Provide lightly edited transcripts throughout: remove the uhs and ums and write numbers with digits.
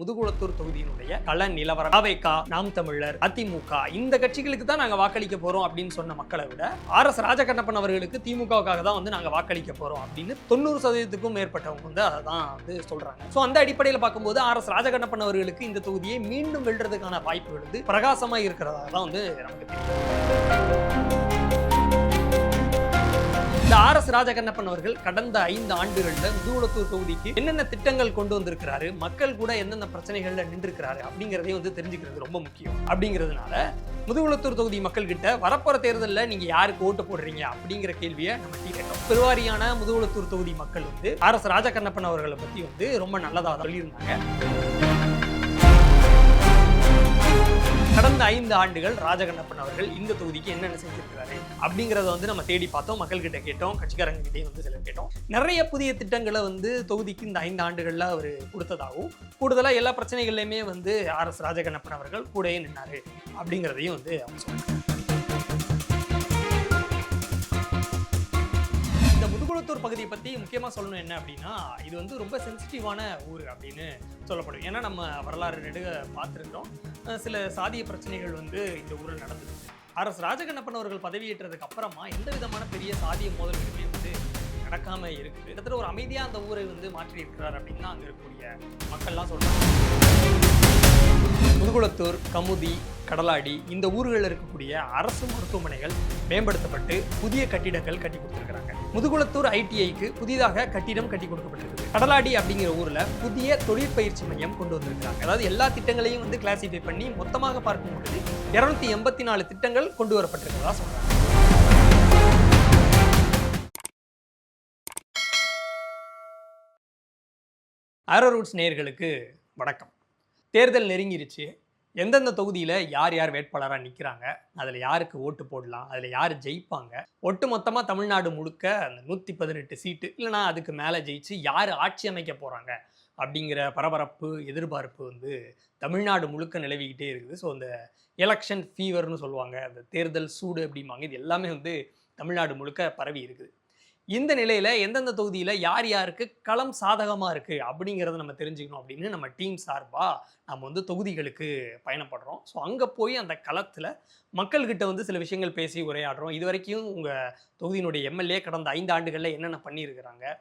முதுகுளத்தூர் தொகுதியினுடைய கள நிலவரம் அவைக்கா, நாம் தமிழர், அதிமுக இந்த கட்சிகளுக்கு தான் நாங்க வாக்களிக்க போறோம் அப்படின்னு சொன்ன மக்களை விட RS ராஜகண்ணப்பன் அவர்களுக்கு திமுகவுக்காக தான் வந்து நாங்க வாக்களிக்க போறோம் அப்படின்னு 90% மேற்பட்டவங்க வந்து அதை தான் வந்து சொல்றாங்க. ஸோ அந்த அடிப்படையில் பார்க்கும்போது RS ராஜகண்ணப்பன் அவர்களுக்கு இந்த தொகுதியை மீண்டும் வெல்றதுக்கான வாய்ப்புகள் வந்து பிரகாசமா இருக்கிறதா தான் வந்து நமக்கு தெரியும். இந்த RS ராஜகண்ணப்பன் அவர்கள் கடந்த 5 ஆண்டுகளில் முதுகுளத்தூர் தொகுதிக்கு என்னென்ன திட்டங்கள் கொண்டு வந்திருக்கிறாரு, மக்கள் கூட எந்தெந்த பிரச்சனைகள்ல நின்றுக்கிறாரு அப்படிங்கிறதையும் வந்து தெரிஞ்சுக்கிறது ரொம்ப முக்கியம். அப்படிங்கிறதுனால முதுகுளத்தூர் தொகுதி மக்கள் கிட்ட வரப்போற தேர்தலில் நீங்க யாருக்கு ஓட்டு போடுறீங்க அப்படிங்கிற கேள்வியை நம்ம கேட்டோம். பெருவாரியான முதுகுளத்தூர் தொகுதி மக்கள் வந்து RS ராஜகண்ணப்பன் அவர்களை பத்தி வந்து ரொம்ப நல்லதா சொல்லியிருந்தாங்க. கடந்த 5 ஆண்டுகள் ராஜகண்ணப்பன் அவர்கள் இந்த தொகுதிக்கு என்னென்ன செஞ்சிருக்கிறாரு அப்படிங்கிறத வந்து நம்ம தேடி பார்த்தோம், மக்கள் கிட்ட கேட்டோம், கட்சிக்காரங்க கிட்டே வந்து சிலர் கேட்டோம். நிறைய புதிய திட்டங்களை வந்து தொகுதிக்கு இந்த 5 ஆண்டுகள்ல அவர் கொடுத்ததாகவும், கூடுதலா எல்லா பிரச்சனைகள்லையுமே வந்து RS ராஜகண்ணப்பன் அவர்கள் கூடயே நின்னாரு அப்படிங்கிறதையும் வந்து அவங்க சொன்னாங்க. முதுகுளத்தூர் பகுதியை பற்றி முக்கியமாக சொல்லணும் என்ன அப்படின்னா, இது வந்து ரொம்ப சென்சிட்டிவான ஊர் அப்படின்னு சொல்லப்படும். ஏன்னா நம்ம வரலாறு நெடுக பார்த்துருக்கிறோம், சில சாதிய பிரச்சனைகள் வந்து இந்த ஊரில் நடந்துருக்கு. RS ராஜகண்ணப்பன் அவர்கள் பதவியேற்றதுக்கு அப்புறமா எந்த விதமான பெரிய சாதிய மோதல்களுமே வந்து நடக்காமல் இருக்குது. கிட்டத்தட்ட ஒரு அமைதியாக அந்த ஊரை வந்து மாற்றி இருக்கிறார் அப்படின்னு தான் அங்கே இருக்கக்கூடிய மக்கள்லாம் சொல்கிறாங்க. முதுகுளத்தூர், கமுதி, கடலாடி இந்த ஊர்களில் இருக்கக்கூடிய அரசு மருத்துவமனைகள் மேம்படுத்தப்பட்டு புதிய கட்டிடங்கள் கட்டி கொடுத்துருக்காங்க. முதுகுளத்தூர் ITIக்கு புதிதாக கட்டிடம் கட்டி கொடுக்கப்பட்டிருக்கு. கடலாடி அப்படிங்கிற ஊர்ல புதிய தொழிற்பயிற்சி மையம் கொண்டு வந்திருக்காங்க. அதாவது எல்லா திட்டங்களையும் வந்து கிளாசிஃபை பண்ணி மொத்தமாக பார்க்கும்போது 284 திட்டங்கள் கொண்டு வரப்பட்டிருக்கிறதா சொல்றாங்க. ஆரோ ரூட்ஸ் நேயர்களுக்கு வணக்கம். தேர்தல் நெருங்கிருச்சு. எந்தெந்த தொகுதியில் யார் யார் வேட்பாளராக நிற்கிறாங்க, அதில் யாருக்கு ஓட்டு போடலாம், அதில் யார் ஜெயிப்பாங்க, ஒட்டு மொத்தமாக தமிழ்நாடு முழுக்க அந்த 118 சீட்டு இல்லைனா அதுக்கு மேலே ஜெயிச்சு யார் ஆட்சி அமைக்க போகிறாங்க அப்படிங்கிற பரபரப்பு எதிர்பார்ப்பு வந்து தமிழ்நாடு முழுக்க நிலவிக்கிட்டே இருக்குது. ஸோ அந்த எலெக்ஷன் ஃபீவர்னு சொல்லுவாங்க, அந்த தேர்தல் சூடு அப்படிம்பாங்க, இது எல்லாமே வந்து தமிழ்நாடு முழுக்க பரவி இருக்குது. இந்த நிலையில் எந்தெந்த தொகுதியில் யார் யாருக்கு களம் சாதகமாக இருக்குது அப்படிங்கிறத நம்ம தெரிஞ்சுக்கணும் அப்படின்னு நம்ம டீம் சார்பாக நம்ம வந்து தொகுதிகளுக்கு பயணப்படுறோம். ஸோ அங்கே போய் அந்த களத்தில் மக்கள்கிட்ட வந்து சில விஷயங்கள் பேசி உரையாடுறோம். இது வரைக்கும் உங்கள் தொகுதியினுடைய MLA கடந்த 5 ஆண்டுகளில் என்னென்ன பண்ணியிருக்கிறாங்க,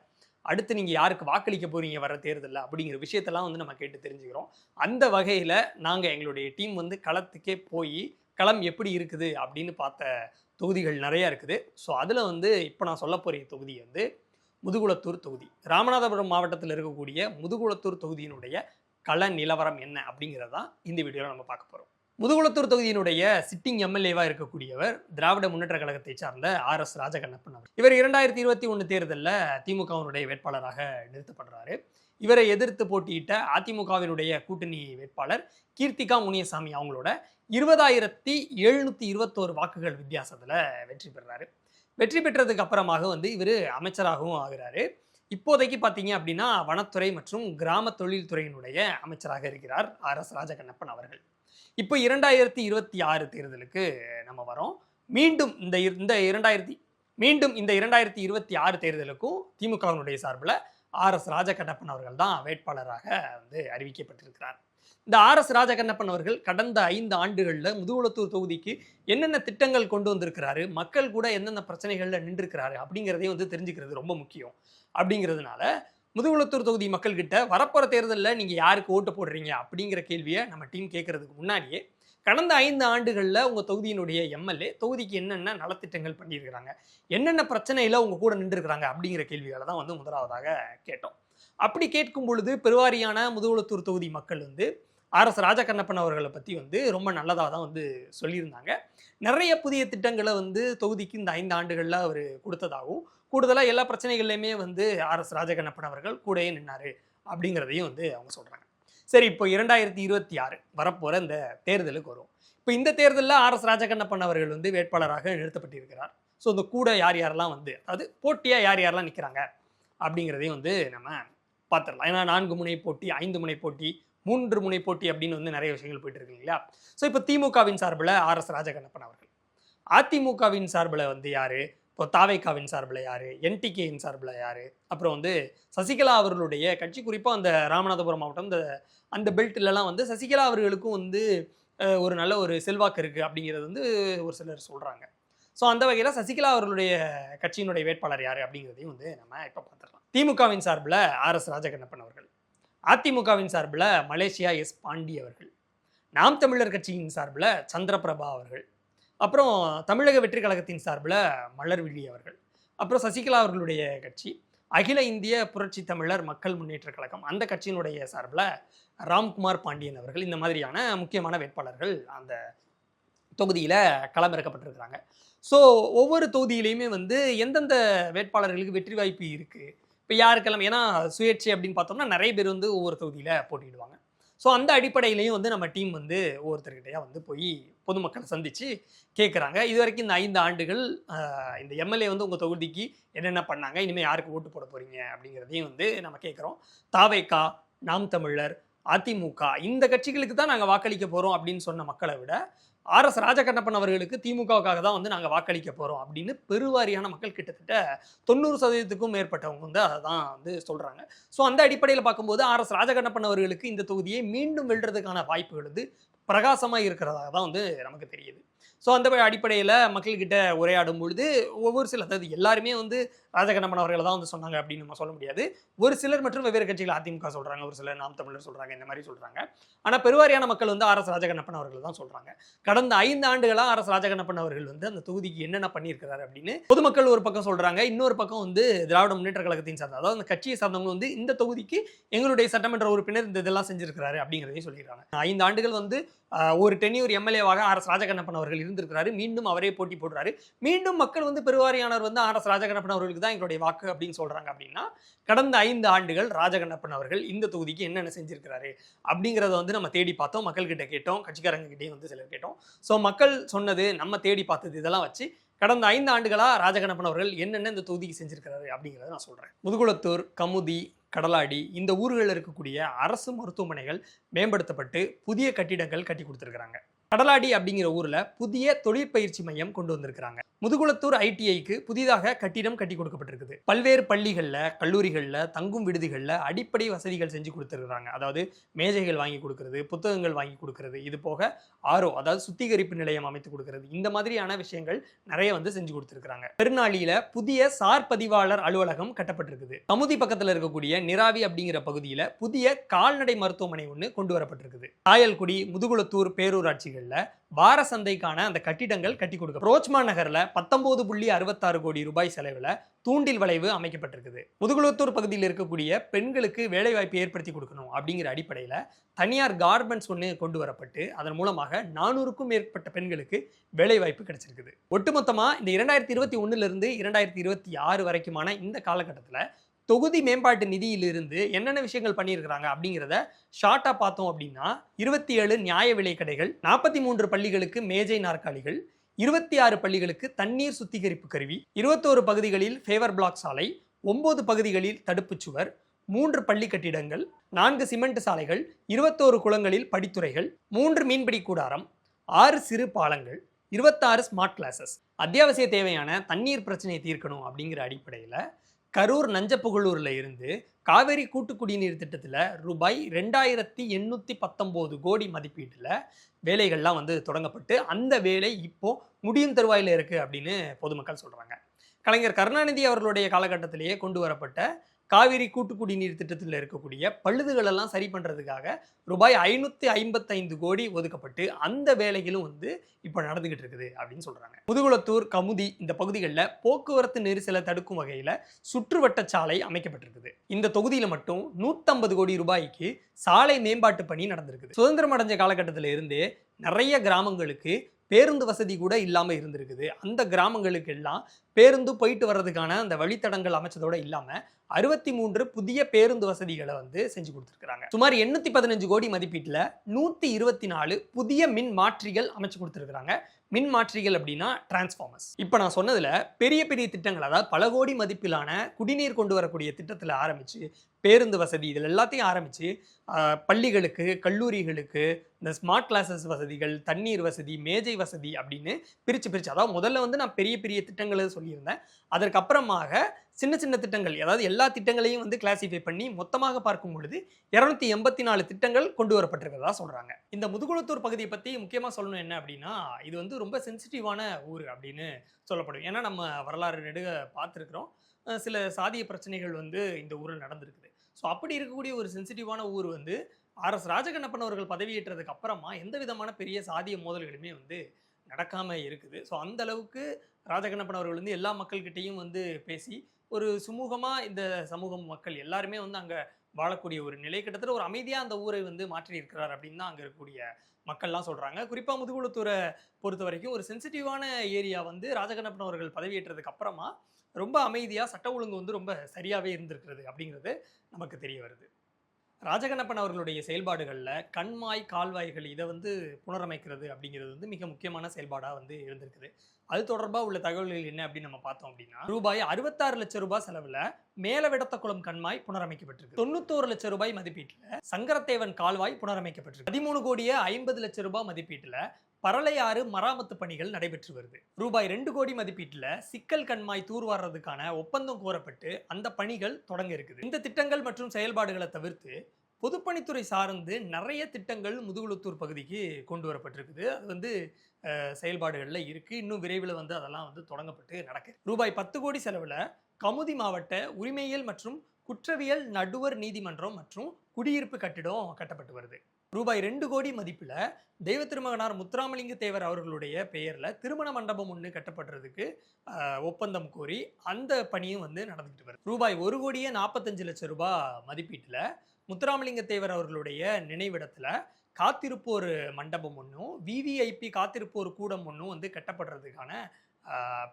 அடுத்து நீங்கள் யாருக்கு வாக்களிக்க போகிறீங்க வர தேர்தலில் அப்படிங்கிற விஷயத்தெல்லாம் வந்து நம்ம கேட்டு தெரிஞ்சுக்கிறோம். அந்த வகையில் நாங்கள் எங்களுடைய டீம் வந்து களத்துக்கே போய் களம் எப்படி இருக்குது அப்படின்னு பார்த்த தொகுதிகள் நிறையா இருக்குது. ஸோ அதில் வந்து இப்போ நான் சொல்ல போகிற தொகுதி வந்து முதுகுளத்தூர் தொகுதி. ராமநாதபுரம் மாவட்டத்தில் இருக்கக்கூடிய முதுகுளத்தூர் தொகுதியினுடைய கள நிலவரம் என்ன அப்படிங்கிறது தான் இந்த வீடியோவில் நம்ம பார்க்க போகிறோம். முதுகுளத்தூர் தொகுதியினுடைய சிட்டிங் MLAவாக இருக்கக்கூடியவர் திராவிட முன்னேற்ற கழகத்தை சார்ந்த RS ராஜகண்ணப்பன் அவர். இவர் 2021 தேர்தலில் திமுகவினுடைய வேட்பாளராக நிறுத்தப்படுறாரு. இவரை எதிர்த்து போட்டியிட்ட அதிமுகவினுடைய கூட்டணி வேட்பாளர் கீர்த்திகா முனியசாமி அவங்களோட 20,721 வாக்குகள் வித்தியாசத்தில் வெற்றி பெறாரு. வெற்றி பெற்றதுக்கு அப்புறமாக வந்து இவர் அமைச்சராகவும் ஆகிறாரு. இப்போதைக்கு பார்த்தீங்க அப்படின்னா வனத்துறை மற்றும் கிராம தொழில்துறையினுடைய அமைச்சராக இருக்கிறார் RS ராஜகண்ணப்பன் அவர்கள். இப்போ 2026 தேர்தலுக்கு நம்ம வரோம். மீண்டும் இந்த 2026 தேர்தலுக்கும் திமுகவினுடைய சார்பில் RS ராஜகண்ணப்பன் அவர்கள் தான் வேட்பாளராக வந்து அறிவிக்கப்பட்டிருக்கிறார். இந்த RS ராஜகண்ணப்பன் அவர்கள் கடந்த 5 ஆண்டுகளில் முதுகுளத்தூர் தொகுதிக்கு என்னென்ன திட்டங்கள் கொண்டு வந்திருக்கிறாரு, மக்கள் கூட எந்தெந்த பிரச்சனைகளில் நின்றுக்கிறாரு அப்படிங்கிறதையும் வந்து தெரிஞ்சுக்கிறது ரொம்ப முக்கியம். அப்படிங்கிறதுனால முதுகுளத்தூர் தொகுதி மக்கள்கிட்ட வரப்போகிற தேர்தலில் நீங்கள் யாருக்கு ஓட்டு போடுறீங்க அப்படிங்கிற கேள்வியை நம்ம டீம் கேட்கறதுக்கு முன்னாடியே கடந்த 5 ஆண்டுகளில் உங்கள் தொகுதியினுடைய MLA தொகுதிக்கு என்னென்ன நலத்திட்டங்கள் பண்ணியிருக்கிறாங்க, என்னென்ன பிரச்சனையில் உங்கள் கூட நின்றுருக்கிறாங்க அப்படிங்கிற கேள்விகளை தான் வந்து முதலாவதாக கேட்டோம். அப்படி கேட்கும் பொழுது பெருவாரியான முதுகுளத்தூர் தொகுதி மக்கள் வந்து RS ராஜகண்ணப்பன் அவர்களை பற்றி வந்து ரொம்ப நல்லதாக தான் வந்து சொல்லியிருந்தாங்க. நிறைய புதிய திட்டங்களை வந்து தொகுதிக்கு இந்த 5 ஆண்டுகளில் அவர் கொடுத்ததாகவும், கூடுதலாக எல்லா பிரச்சனைகள்லையுமே வந்து RS ராஜகண்ணப்பன் அவர்கள் கூடயே நின்னார் அப்படிங்கிறதையும் வந்து அவங்க சொல்கிறாங்க. சரி, இப்போ 2026 வரப்போகிற இந்த தேர்தலுக்கு வரும். இப்போ இந்த தேர்தலில் RS ராஜகண்ணப்பன் அவர்கள் வந்து வேட்பாளராக நிறுத்தப்பட்டிருக்கிறார். ஸோ இந்த கூட யார் யாரெல்லாம் வந்து, அதாவது போட்டியாக யார் யாரெல்லாம் நிற்கிறாங்க அப்படிங்கிறதையும் வந்து நம்ம பார்த்துடலாம். ஏன்னா 4 முனை போட்டி, 5 முனை போட்டி, 3 முனை போட்டி அப்படின்னு வந்து நிறைய விஷயங்கள் போயிட்டு இருக்கு இல்லையா. ஸோ இப்போ திமுகவின் சார்பில் RS ராஜகண்ணப்பன் அவர்கள், அதிமுகவின் சார்பில் வந்து யார், இப்போ தாவேகாவின் சார்பில் யார், என்டிகேயின் சார்பில் யார், அப்புறம் வந்து சசிகலா அவர்களுடைய கட்சி, குறிப்பாக அந்த ராமநாதபுரம் மாவட்டம் இந்த அந்த பெல்ட்லலாம் வந்து சசிகலா அவர்களுக்கும் வந்து ஒரு நல்ல ஒரு செல்வாக்கு இருக்குது அப்படிங்கிறது வந்து ஒரு சிலர் சொல்கிறாங்க. ஸோ அந்த வகையில் சசிகலா அவர்களுடைய கட்சியினுடைய வேட்பாளர் யார் அப்படிங்கிறதையும் வந்து நம்ம இப்போ பார்த்துடலாம். திமுகவின் சார்பில் ஆர்எஸ் ராஜகண்ணப்பன் அவர்கள், அதிமுகவின் சார்பில் மலேசியா எஸ் பாண்டி அவர்கள், நாம் தமிழர் கட்சியின் சார்பில் சந்திரபிரபா அவர்கள், அப்புறம் தமிழக வெற்றி கழகத்தின் சார்பில் மலர்விழி அவர்கள், அப்புறம் சசிகலா அவர்களுடைய கட்சி அகில இந்திய புரட்சி தமிழர் மக்கள் முன்னேற்ற கழகம், அந்த கட்சியினுடைய சார்பில் ராம்குமார் பாண்டியன் அவர்கள், இந்த மாதிரியான முக்கியமான வேட்பாளர்கள் அந்த தொகுதியில் களமிறக்கப்பட்டிருக்கிறாங்க. ஸோ ஒவ்வொரு தொகுதியிலையுமே வந்து எந்தெந்த வேட்பாளர்களுக்கு வெற்றி வாய்ப்பு இருக்குது, இப்போ யாருக்கெல்லாம், ஏன்னா சுயேட்சை அப்படின்னு பார்த்தோம்னா நிறைய பேர் வந்து ஒவ்வொரு தொகுதியில் போட்டியிடுவாங்க. ஸோ அந்த அடிப்படையிலையும் வந்து நம்ம டீம் வந்து ஒவ்வொருத்தர்கிட்டையாக வந்து போய் பொதுமக்களை சந்தித்து கேட்குறாங்க. இது வரைக்கும் இந்த 5 ஆண்டுகள் இந்த எம்எல்ஏ வந்து உங்கள் தொகுதிக்கு என்னென்ன பண்ணாங்க, இனிமேல் யாருக்கு ஓட்டு போட போகிறீங்க அப்படிங்கிறதையும் வந்து நம்ம கேட்குறோம். தாவேகா, நாம் தமிழர், அதிமுக இந்த கட்சிகளுக்கு தான் நாங்கள் வாக்களிக்க போகிறோம் அப்படின்னு சொன்ன மக்களை விட ஆர்எஸ் ராஜகண்ணப்பன் அவர்களுக்கு திமுகவுக்காக தான் வந்து நாங்கள் வாக்களிக்க போகிறோம் அப்படின்னு பெருவாரியான மக்கள், கிட்டத்தட்ட 90% மேற்பட்டவங்க வந்து அதை தான் வந்து சொல்கிறாங்க. ஸோ அந்த அடிப்படையில் பார்க்கும்போது ஆர்எஸ் ராஜகண்ணப்பன் அவர்களுக்கு இந்த தொகுதியை மீண்டும் வெல்றதுக்கான வாய்ப்புகள் வந்து பிரகாசமாக இருக்கிறதாக தான் வந்து நமக்கு தெரியுது. ஸோ அந்த அடிப்படையில் மக்கள்கிட்ட உரையாடும் பொழுது ஒவ்வொரு சில, அதாவது எல்லாருமே வந்து ராஜகண்ணப்பன் அவர்களை தான் வந்து சொன்னாங்க அப்படின்னு நம்ம சொல்ல முடியாது. ஒரு சிலர் மற்றும் வெவ்வேறு கட்சிகள், அதிமுக சொல்கிறாங்க, ஒரு சிலர் நாம் தமிழர் சொல்கிறாங்க, இந்த மாதிரி சொல்கிறாங்க. ஆனால் பெருவாரியான மக்கள் வந்து ஆர்எஸ் ராஜகண்ணப்பன் அவர்கள் தான் சொல்கிறாங்க. கடந்த 5 ஆண்டுகளாக ஆர்எஸ் ராஜகண்ணப்பன் அவர்கள் வந்து அந்த தொகுதிக்கு என்னென்ன பண்ணியிருக்கிறாரு அப்படின்னு பொதுமக்கள் ஒரு பக்கம் சொல்கிறாங்க. இன்னொரு பக்கம் வந்து திராவிட முன்னேற்ற கழகத்தின் சார்ந்த, அதாவது அந்த கட்சியை சார்ந்தவங்க வந்து இந்த தொகுதிக்கு எங்களுடைய சட்டமன்ற உறுப்பினர் இந்த இதெல்லாம் செஞ்சிருக்கிறாரு அப்படிங்கிறதையும் சொல்லியிருக்காங்க. 5 ஆண்டுகள் வந்து ஒரு டென்யூர் எம்எல்ஏவாக ஆர்எஸ் ராஜகண்ணப்பன் அவர்கள் இருந்திருக்கிறாரு. மீண்டும் அவரே போட்டி போடுறாரு. மீண்டும் மக்கள் வந்து பெருவாரியானவர் வந்து ஆர்எஸ் ராஜகண்ணப்பன் அவர்களுக்கு தான் எங்களுடைய வாக்கு அப்படின்னு சொல்றாங்க. அப்படின்னா கடந்த 5 ஆண்டுகள் ராஜகண்ணப்பன் அவர்கள் இந்த தொகுதிக்கு என்னென்ன செஞ்சிருக்கிறாரு அப்படிங்கிறத வந்து நம்ம தேடி பார்த்தோம், மக்கள் கிட்ட கேட்டோம், கட்சிக்காரங்க கிட்டே வந்து சிலர் கேட்டோம். ஸோ மக்கள் சொன்னது, நம்ம தேடி பார்த்தது, இதெல்லாம் வச்சு கடந்த 5 ஆண்டுகளா ராஜகண்ணப்பன் அவர்கள் என்னென்ன இந்த தொகுதிக்கு செஞ்சிருக்கிறாரு அப்படிங்கிறத நான் சொல்றேன். முதுகுளத்தூர், கமுதி, கடலாடி இந்த ஊர்களில் இருக்கக்கூடிய அரசு மருத்துவமனைகள் மேம்படுத்தப்பட்டு புதிய கட்டிடங்கள் கட்டி கொடுத்துருக்காங்க. கடலாடி அப்படிங்கிற ஊர்ல புதிய தொழிற்பயிற்சி மையம் கொண்டு வந்திருக்கிறாங்க. முதுகுளத்தூர் ஐடிஐக்கு புதிதாக கட்டிடம் கட்டி கொடுக்கப்பட்டிருக்குது. பல்வேறு பள்ளிகள்ல, கல்லூரிகள்ல, தங்கும் விடுதிகள்ல அடிப்படை வசதிகள் செஞ்சு கொடுத்துருக்காங்க. அதாவது மேஜைகள் வாங்கி கொடுக்கறது, புத்தகங்கள் வாங்கி கொடுக்கறது, இது போக ஆரோ, அதாவது சுத்திகரிப்பு நிலையம் அமைத்து கொடுக்கறது, இந்த மாதிரியான விஷயங்கள் நிறைய வந்து செஞ்சு கொடுத்துருக்காங்க. பெருநாளியில புதிய சார் பதிவாளர் அலுவலகம் கட்டப்பட்டிருக்குது. கமுதி பக்கத்துல இருக்கக்கூடிய நிராவி அப்படிங்கிற பகுதியில புதிய கால்நடை மருத்துவமனை ஒன்று கொண்டு வரப்பட்டிருக்குது. காயல்குடி, முதுகுளத்தூர் பேரூராட்சிகள்ல வார சந்தைக்கான அந்த கட்டிடங்கள் கட்டி கொடுக்க, ரோச்மா நகர்ல 19.66 கோடி ரூபாய் செலவுல தூண்டில் வளைவு அமைக்கப்பட்டிருக்குது. முதுகுளத்தூர் பகுதியில் இருக்கக்கூடிய பெண்களுக்கு வேலை வாய்ப்பு ஏற்படுத்தி கொடுக்கணும் அப்படிங்கிற அடிப்படையில தனியார் கார்மெண்ட்ஸ் ஒன்று கொண்டு வரப்பட்டு அதன் மூலமாக 400க்கும் மேற்பட்ட பெண்களுக்கு வேலை வாய்ப்பு கிடைச்சிருக்குது. ஒட்டுமொத்தமா இந்த 2021 2026 வரைக்குமான இந்த காலகட்டத்தில் தொகுதி மேம்பாட்டு நிதியிலிருந்து என்னென்ன விஷயங்கள் பண்ணியிருக்கிறாங்க அப்படிங்கிறத ஷார்ட்டாக பார்த்தோம் அப்படின்னா 27 நியாய விலை கடைகள், 43 பள்ளிகளுக்கு மேஜை நாற்காலிகள், 26 பள்ளிகளுக்கு தண்ணீர் சுத்திகரிப்பு கருவி, 21 பகுதிகளில் ஃபேவர் பிளாக் சாலை, 9 பகுதிகளில் தடுப்புச் சுவர், 3 பள்ளி கட்டிடங்கள், 4 சிமெண்ட் சாலைகள், 21 குளங்களில் படித்துறைகள், 3 மீன்பிடி கூடாரம், 6 சிறு பாலங்கள், 26 ஸ்மார்ட் கிளாஸஸ். அத்தியாவசிய தேவையான தண்ணீர் பிரச்சனையை தீர்க்கணும் அப்படிங்கிற அடிப்படையில் கரூர் நஞ்சப்புகழூரில் இருந்து காவேரி கூட்டு குடிநீர் திட்டத்தில் ரூபாய் 2819 கோடி மதிப்பீட்டில் வேலைகள்லாம் வந்து தொடங்கப்பட்டு அந்த வேலை இப்போ முடியும் தருவாயில் இருக்குது அப்படின்னு பொதுமக்கள் சொல்கிறாங்க. கலைஞர் கருணாநிதி அவர்களுடைய காலகட்டத்திலேயே கொண்டு வரப்பட்ட காவிரி கூட்டு குடிநீர் திட்டத்தில் இருக்கக்கூடிய பழுதுகள் எல்லாம் சரி பண்ணுறதுக்காக ரூபாய் 555 கோடி ஒதுக்கப்பட்டு அந்த வேலைகளும் வந்து இப்போ நடந்துகிட்டு இருக்குது அப்படின்னு சொல்கிறாங்க. முதுகுளத்தூர், கமுதி இந்த பகுதிகளில் போக்குவரத்து நெரிசலை தடுக்கும் வகையில் சுற்றுவட்ட சாலை அமைக்கப்பட்டிருக்குது. இந்த தொகுதியில் மட்டும் 150 கோடி ரூபாய்க்கு சாலை மேம்பாட்டு பணி நடந்திருக்குது. சுதந்திரம் அடைஞ்ச காலகட்டத்தில் இருந்தே நிறைய கிராமங்களுக்கு பேருந்து வசதி கூட இல்லாமல் இருந்திருக்குது. அந்த கிராமங்களுக்கு எல்லாம் பேருந்து போயிட்டு வர்றதுக்கான அந்த வழித்தடங்கள் அமைச்சதோட இல்லாமல் 63 புதிய பேருந்து வசதிகளை வந்து செஞ்சு கொடுத்துருக்காங்க. சுமார் 815 கோடி மதிப்பீட்டில் 124 புதிய மின் மாற்றிகள் அமைச்சு கொடுத்துருக்காங்க. மின் மாற்றிகள் அப்படின்னா டிரான்ஸ்ஃபார்மர்ஸ். இப்போ நான் சொன்னதில் பெரிய பெரிய திட்டங்கள், அதாவது பல கோடி மதிப்பிலான குடிநீர் கொண்டு வரக்கூடிய திட்டத்தில் ஆரம்பித்து பேருந்து வசதி இதில் எல்லாத்தையும் ஆரம்பித்து பள்ளிகளுக்கு, கல்லூரிகளுக்கு இந்த ஸ்மார்ட் கிளாஸஸ் வசதிகள், தண்ணீர் வசதி, மேஜை வசதி அப்படின்னு பிரித்து அதாவது முதல்ல வந்து நான் பெரிய பெரிய திட்டங்களை சொல்லியிருந்தேன். அதற்கப்புறமாக சின்ன சின்ன திட்டங்கள், அதாவது எல்லா திட்டங்களையும் வந்து கிளாசிஃபை பண்ணி மொத்தமாக பார்க்கும் பொழுது 284 திட்டங்கள் கொண்டு வரப்பட்டிருக்கிறதா சொல்கிறாங்க. இந்த முதுகுளத்தூர் பகுதியை பற்றி முக்கியமாக சொல்லணும் என்ன அப்படின்னா, இது வந்து ரொம்ப சென்சிட்டிவான ஊர் அப்படின்னு சொல்லப்படும். ஏன்னா நம்ம வரலாறு நெடுக பார்த்துருக்குறோம். சில சாதிய பிரச்சனைகள் வந்து இந்த ஊரில் நடந்திருக்குது. ஸோ அப்படி இருக்கக்கூடிய ஒரு சென்சிட்டிவான ஊர் வந்து RS ராஜகண்ணப்பன் அவர்கள் பதவியேற்றதுக்கு அப்புறமா எந்த விதமான பெரிய சாதிய மோதல்களுமே வந்து நடக்காமல் இருக்குது. ஸோ அந்த அளவுக்கு ராஜகண்ணப்பன் அவர்கள் வந்து எல்லா மக்கள்கிட்டையும் வந்து பேசி ஒரு சுமூகமாக இந்த சமூகம் மக்கள் எல்லாருமே வந்து அங்கே வாழக்கூடிய ஒரு நிலை, கிட்டத்தட்ட ஒரு அமைதியாக அந்த ஊரை வந்து மாற்றி இருக்கிறார் அப்படின்னு தான் அங்கே இருக்கக்கூடிய மக்கள்லாம் சொல்கிறாங்க. குறிப்பாக முதுகுளத்தூரை பொறுத்த வரைக்கும் ஒரு சென்சிட்டிவான ஏரியா வந்து ராஜகண்ணப்பன் அவர்கள் பதவியேற்றதுக்கு அப்புறமா ரொம்ப அமைதியாக சட்ட ஒழுங்கு வந்து ரொம்ப சரியாகவே இருந்திருக்கிறது அப்படிங்கிறது நமக்கு தெரிய வருது. ராஜகண்ணப்பன் அவர்களுடைய செயல்பாடுகளில் கண்மாய், கால்வாய்கள் இதை வந்து புனரமைக்கிறது அப்படிங்கிறது வந்து மிக முக்கியமான செயல்பாடாக வந்து இருந்திருக்குது. அது தொடர்பாக உள்ள தகவல்கள் என்ன அப்படின்னு நம்ம பார்த்தோம் அப்படின்னா, ரூபாய் 66 லட்சம் ரூபாய் செலவில் மேலவிடத்தக்குளம் கண்மாய் புனரமைக்கப்பட்டிருக்கு. 91 லட்சம் ரூபாய் மதிப்பீட்டில் சங்கரத்தேவன் கால்வாய் புனரமைக்கப்பட்டிருக்கு. 13 கோடியே 50 லட்சம் ரூபாய் மதிப்பீட்டில் பரளையாறு மராமத்து பணிகள் நடைபெற்று வருது. ரூபாய் 2 கோடி மதிப்பீட்டில் சிக்கல் கண்மாய் தூர்வாரதுக்கான ஒப்பந்தம் கோரப்பட்டு அந்த பணிகள் தொடங்க இருக்குது. இந்த திட்டங்கள் மற்றும் செயல்பாடுகளை தவிர்த்து பொதுப்பணித்துறை சார்ந்து நிறைய திட்டங்கள் முதுகுளத்தூர் பகுதிக்கு கொண்டு வரப்பட்டிருக்குது. அது வந்து செயல்பாடுகளில் இருக்குது. இன்னும் விரைவில் வந்து அதெல்லாம் வந்து தொடங்கப்பட்டு நடக்குது. ரூபாய் 10 கோடி செலவில் கமுதி மாவட்ட உரிமையியல் மற்றும் குற்றவியல் நடுவர் நீதிமன்றம் மற்றும் குடியிருப்பு கட்டிடம் கட்டப்பட்டு வருது. ரூபாய் 2 கோடி மதிப்பில் தெய்வ திருமகனார் முத்துராமலிங்க தேவர் அவர்களுடைய பெயரில் திருமண மண்டபம் ஒன்று கட்டப்படுறதுக்கு ஒப்பந்தம் கோரி அந்த பணியும் வந்து நடந்துகிட்டு வருது. ரூபாய் 1 கோடியே 45 லட்சம் ரூபாய் மதிப்பீட்டில் முத்துராமலிங்க தேவர் அவர்களுடைய நினைவிடத்தில் காத்திருப்போர் மண்டபம் ஒன்றும் VVIP காத்திருப்போர் கூடம் ஒன்றும் வந்து கட்டப்படுறதுக்கான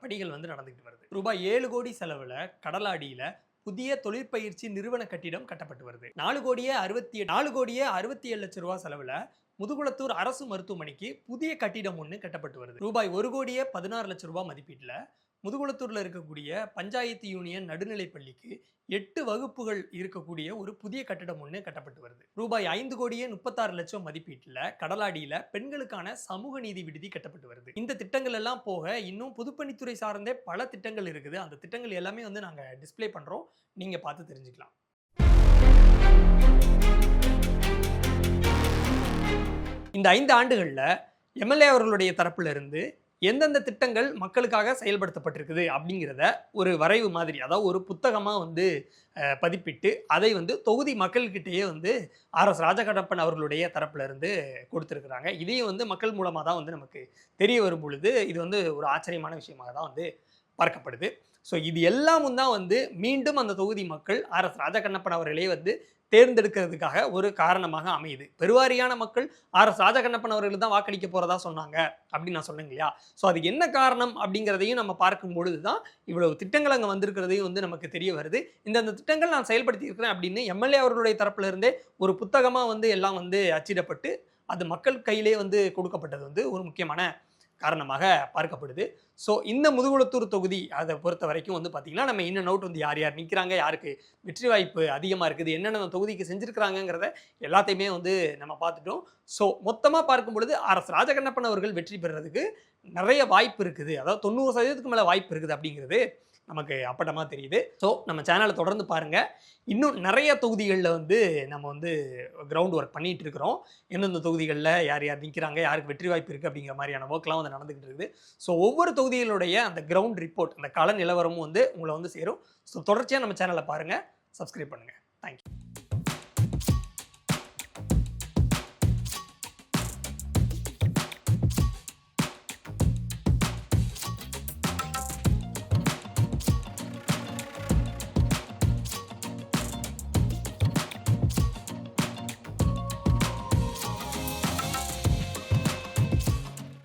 பணிகள் வந்து நடந்துகிட்டு வருது. ரூபாய் 7 கோடி செலவில் கடலாடியில் புதிய தொழிற்பயிற்சி நிறுவன கட்டிடம் கட்டப்பட்டு வருது. 4 கோடியே 67 லட்சம் ரூபாய் செலவில் முதுகுளத்தூர் அரசு மருத்துவமனைக்கு புதிய கட்டிடம் ஒன்று கட்டப்பட்டு வருது. ரூபாய் 1 கோடியே 16 லட்சம் ரூபாய் மதிப்பீட்டில் முதுகுளத்தூரில் இருக்கக்கூடிய பஞ்சாயத்து யூனியன் நடுநிலை பள்ளிக்கு 8 வகுப்புகள் இருக்கக்கூடிய ஒரு புதிய கட்டிடம் ஒன்று கட்டப்பட்டு வருது. ரூபாய் 5 கோடியே 36 லட்சம் மதிப்பீட்டில் கடலாடியில் பெண்களுக்கான சமூக நீதி விடுதி கட்டப்பட்டு வருது. இந்த திட்டங்கள் எல்லாம் போக இன்னும் பொதுப்பணித்துறை சார்ந்தே பல திட்டங்கள் இருக்குது. அந்த திட்டங்கள் எல்லாமே வந்து நாங்கள் டிஸ்பிளே பண்ணுறோம், நீங்கள் பார்த்து தெரிஞ்சுக்கலாம். இந்த 5 ஆண்டுகளில் MLA அவர்களுடைய தரப்புல இருந்து எந்தெந்த திட்டங்கள் மக்களுக்காக செயல்படுத்தப்பட்டிருக்குது அப்படிங்கிறத ஒரு வரைவு மாதிரி, அதாவது ஒரு புத்தகமாக வந்து பதிப்பிட்டு அதை வந்து தொகுதி மக்கள்கிட்டயே வந்து RS ராஜகண்ணப்பன் அவர்களுடைய தரப்புல இருந்து கொடுத்துருக்குறாங்க. இதையும் வந்து மக்கள் மூலமாக தான் வந்து நமக்கு தெரிய வரும் பொழுது இது வந்து ஒரு ஆச்சரியமான விஷயமாக தான் வந்து பார்க்கப்படுது. ஸோ இது எல்லாமும் தான் வந்து மீண்டும் அந்த தொகுதி மக்கள் RS ராஜகண்ணப்பன் அவர்களே வந்து தேர்ந்தெடுக்கிறதுக்காக ஒரு காரணமாக அமையுது. பெருவாரியான மக்கள் RS ராஜகண்ணப்பன் அவர்கள் தான் வாக்களிக்க போகிறதா சொன்னாங்க அப்படின்னு நான் சொன்னேங்க இல்லையா. ஸோ அதுக்கு என்ன காரணம் அப்படிங்கிறதையும் நம்ம பார்க்கும் பொழுது தான் இவ்வளவு திட்டங்கள் அங்கே வந்திருக்கிறதையும் வந்து நமக்கு தெரிய வருது. இந்த திட்டங்கள் நான் செயல்படுத்தி இருக்கிறேன் அப்படின்னு MLA அவர்களுடைய தரப்புல இருந்தே ஒரு புத்தகமாக வந்து எல்லாம் வந்து அச்சிடப்பட்டு அது மக்கள் கையிலே வந்து கொடுக்கப்பட்டது வந்து ஒரு முக்கியமான காரணமாக பார்க்கப்படுது. ஸோ இந்த முதுகுளத்தூர் தொகுதி அதை பொறுத்த வரைக்கும் வந்து பார்த்திங்கன்னா நம்ம இன் அண்ட் அவுட் வந்து யார் யார் நிற்கிறாங்க, யாருக்கு வெற்றி வாய்ப்பு அதிகமாக இருக்குது, என்னென்ன தொகுதிக்கு செஞ்சுருக்கிறாங்கிறத எல்லாத்தையுமே வந்து நம்ம பார்த்துட்டோம். ஸோ மொத்தமாக பார்க்கும் பொழுது RS ராஜகண்ணப்பன் அவர்கள் வெற்றி பெறுறதுக்கு நிறைய வாய்ப்பு இருக்குது, அதாவது 90% மேலே வாய்ப்பு இருக்குது அப்படிங்கிறது நமக்கு அப்பட்டமாக தெரியுது. ஸோ நம்ம சேனலை தொடர்ந்து பாருங்கள். இன்னும் நிறைய தொகுதிகளில் வந்து நம்ம வந்து கிரவுண்ட் ஒர்க் பண்ணிகிட்டு இருக்கிறோம். எந்தெந்த தொகுதிகளில் யார் யார் நிற்கிறாங்க, யாருக்கு வெற்றி வாய்ப்பு இருக்குது அப்படிங்கிற மாதிரியான ஒர்க்லாம் வந்து நடந்துகிட்டு இருக்குது. ஸோ ஒவ்வொரு தொகுதிகளுடைய அந்த கிரவுண்ட் ரிப்போர்ட், அந்த கள நிலவரமும் வந்து உங்களை வந்து சேரும். ஸோ தொடர்ச்சியாக நம்ம சேனலை பாருங்கள், சப்ஸ்கிரைப் பண்ணுங்கள். தேங்க்யூ.